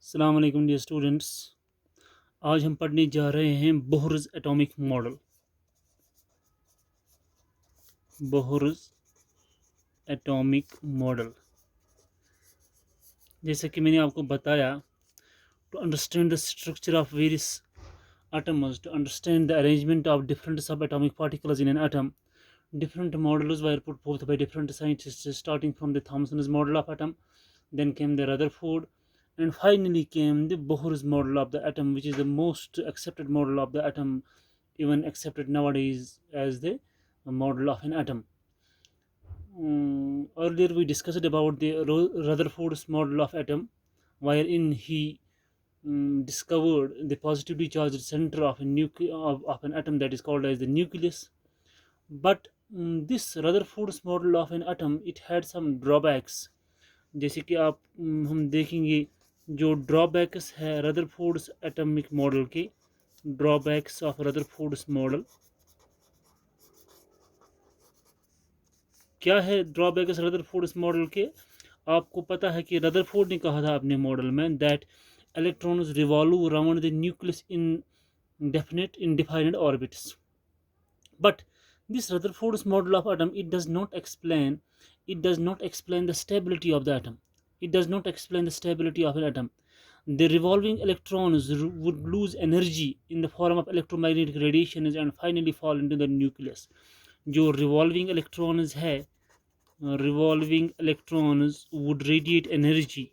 अस्सलाम वालेकुम dear students. आज हम पढ़ने जा रहे हैं Bohr's atomic model. Bohr's atomic model, जैसे कि मैंने आपको बताया, to understand the structure of various atoms, to understand the arrangement of different subatomic particles in an atom, different models were put forth by different scientists, starting from the Thomson's model of atom, then came the Rutherford, and finally came the Bohr's model of the atom, which is the most accepted model of the atom, even accepted nowadays as the model of an atom. Earlier we discussed about the Rutherford's model of atom, wherein he discovered the positively charged center of, of an atom, that is called as the nucleus. But this Rutherford's model of an atom, it had some drawbacks. जैसे कि आप हम देखेंगे जो drawbacks है Rutherford's atomic model के, drawbacks of Rutherford's model क्या है? ड्रॉबैक्स रदरफोर्ड्स मॉडल के आपको पता है कि रदरफोर्ड ने कहा था अपने मॉडल में that electrons revolve around the nucleus in indefinite orbits. But this Rutherford's model of atom, it does not explain the stability of the atom. It does not explain the stability of an atom. The revolving electrons would lose energy in the form of electromagnetic radiations and finally fall into the nucleus. जो revolving electrons would radiate energy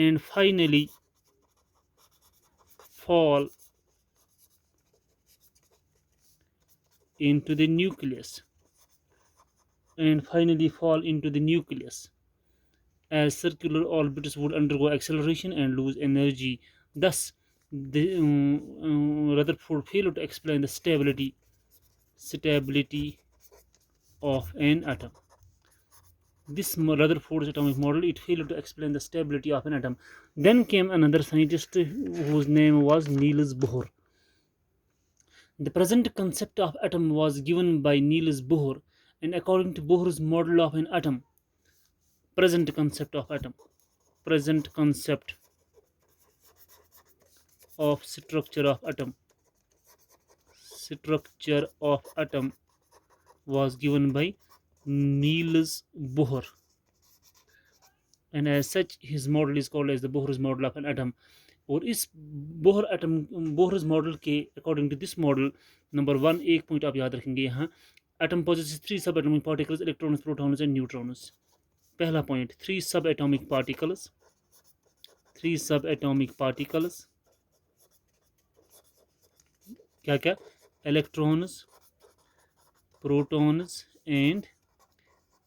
and finally fall into the nucleus as circular orbits would undergo acceleration and lose energy. Thus the Rutherford failed to explain the stability of an atom. This Rutherford's atomic model, it failed to explain the stability of an atom. Then came another scientist whose name was Niels Bohr. The present concept of atom was given by Niels Bohr, and according to Bohr's model of an atom, present concept of structure of atom was given by Niels Bohr, and as such his model is called as the Bohr's model of an atom. और इस Bohr's model के according to this model, number 1 एक point आप याद रखेंगे यहाँ, atom possesses 3 subatomic particles, electrons, protons and neutrons. पहला पॉइंट, 3 subatomic particles, क्या क्या? Electrons, protons and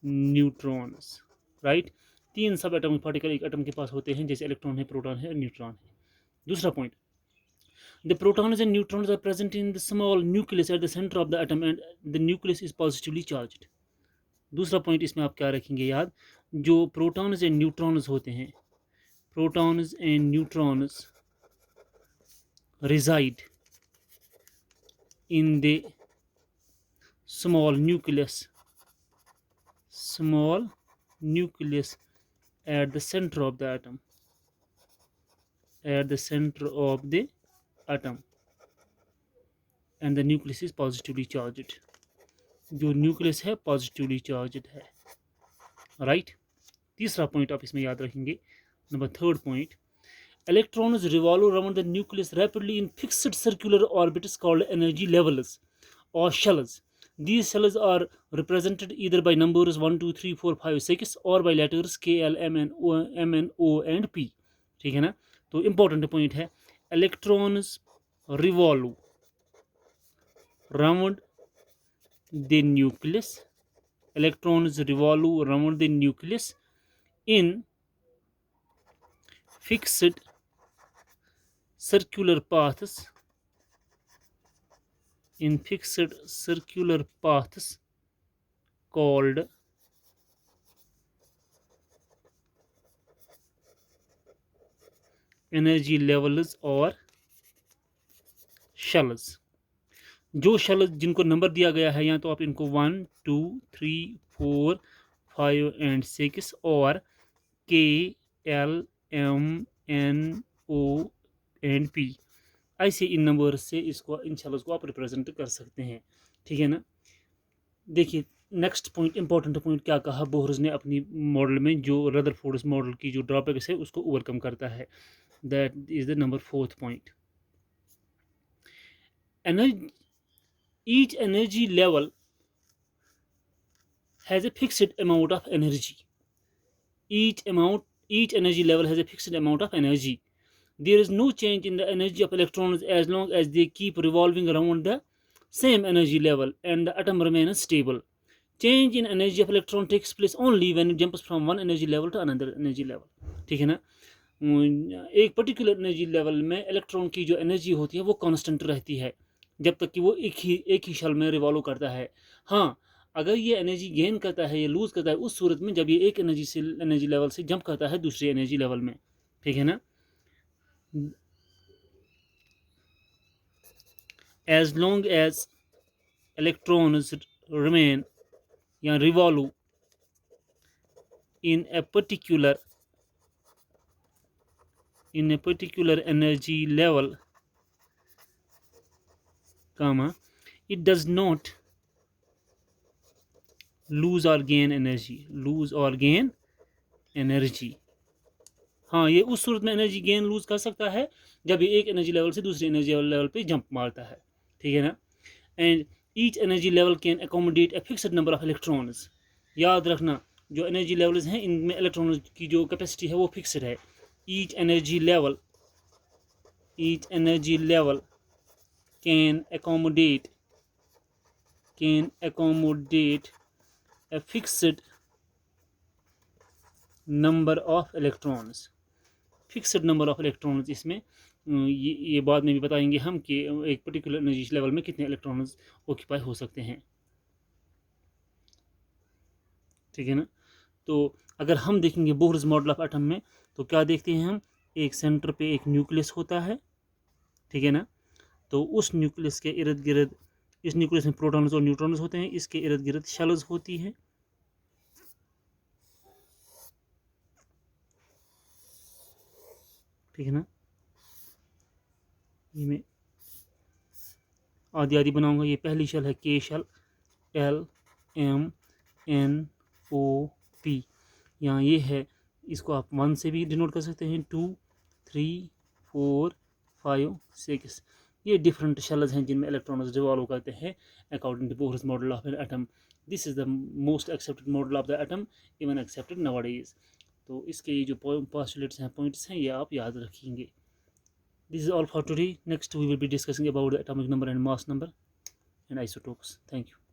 neutrons, right? 3 सब एटॉमिक पार्टिकल एक एटम के पास होते हैं, जैसे इलेक्ट्रॉन है, प्रोटॉन है और न्यूट्रॉन है. दूसरा point, the protons and neutrons are present in the small nucleus at the center of the atom and the nucleus is positively charged. दूसरा पॉइंट इसमें आप क्या रखेंगे याद, जो प्रोटॉन्स एंड न्यूट्रॉन्स होते हैं, protons and neutrons reside in the small nucleus at the center of the atom, and the nucleus is positively charged. जो न्यूक्लियस है पॉजिटिवली चार्जड है, राइट? तीसरा पॉइंट आप इसमें याद रखेंगे, number 3rd point, electrons revolve around the nucleus rapidly in fixed circular orbits called energy levels or shells. These shells are represented either by numbers 1 2 3 4 5 6 or by letters K L M N O and P. ठीक है ना? तो important point है, electrons revolve around the nucleus in fixed circular paths called energy levels or shells. जो shell जिनको number दिया गया है, या तो आप इनको 1 2 3 4 5 एंड 6 और K L M N O and P, ऐसे इन नंबर से इसको इन शेल्स को आप रिप्रेजेंट कर सकते हैं। ठीक है ना। देखिए नेक्स्ट पॉइंट, इंपॉर्टेंट पॉइंट क्या कहा बोहर्स ने अपनी मॉडल में, जो रदरफोर्ड मॉडल की जो ड्रॉबैक्स है उसको ओवरकम करता है। That is the number 4th point. Energy, each energy level has a fixed amount of energy. Each energy level has a fixed amount of energy. There is no change in the energy of electrons as long as they keep revolving around the same energy level and the atom remains stable. Change in energy of electron takes place only when it jumps from one energy level to another energy level. ठीक है ना। एक particular energy level में electron की जो energy होती है वो कांस्टेंट रहती है जब तक कि वो एक ही शल में रिवॉल्व करता है। हाँ, अगर ये एनर्जी गेन करता है या लूज करता है उस सूरत में जब ये एक एनर्जी लेवल से जंप करता है दूसरी एनर्जी लेवल में। ठीक है ना। As long as electrons remain या revolve in a particular energy level, comma, it does not lose or gain energy. हाँ, ये उस सूरत में एनर्जी गेन लूज कर सकता है जब ये एक एनर्जी लेवल से दूसरी एनर्जी लेवल पे जंप मारता है। ठीक है ना। And each energy level can accommodate a fixed number of electrons. याद रखना जो एनर्जी लेवल्स हैं इनमें इलेक्ट्रॉन की जो कैपेसिटी है वो फिक्स्ड है। Each energy level can accommodate a fixed number of electrons. Fixed number of electrons इसमें ये बाद में भी बताएंगे हम कि एक पर्टिकुलर एनर्जी लेवल में कितने इलेक्ट्रॉन्स ऑक्यूपाई हो सकते हैं। ठीक है ना। तो अगर हम देखेंगे बोहर्स मॉडल ऑफ एटम में तो क्या देखते हैं हम, एक सेंटर पे एक न्यूक्लियस होता है। ठीक है ना। तो उस न्यूक्लियस के इर्द गिर्द, इस न्यूक्लियस में प्रोटॉन्स और न्यूट्रॉन्स होते हैं, इसके इर्द गिर्द शेल्स होती है। ठीक है ना। ये मैं आदि आदि बनाऊंगा। ये पहली शेल है K shell, L M N O P. यहाँ ये है, इसको आप 1 से भी डिनोट कर सकते हैं, 2 3 4 5 6। ये डिफरेंट शेल्स हैं जिनमें इलेक्ट्रॉन्स रिवॉल्व करते हैं according to Bohr's model of an atom. This is the most accepted model of the atom, even accepted nowadays. तो इसके ये जो पोस्टुलेट्स हैं, पॉइंट्स हैं, ये आप याद रखेंगे। This is all for today. Next we will be discussing about the atomic number and mass number and isotopes. Thank you.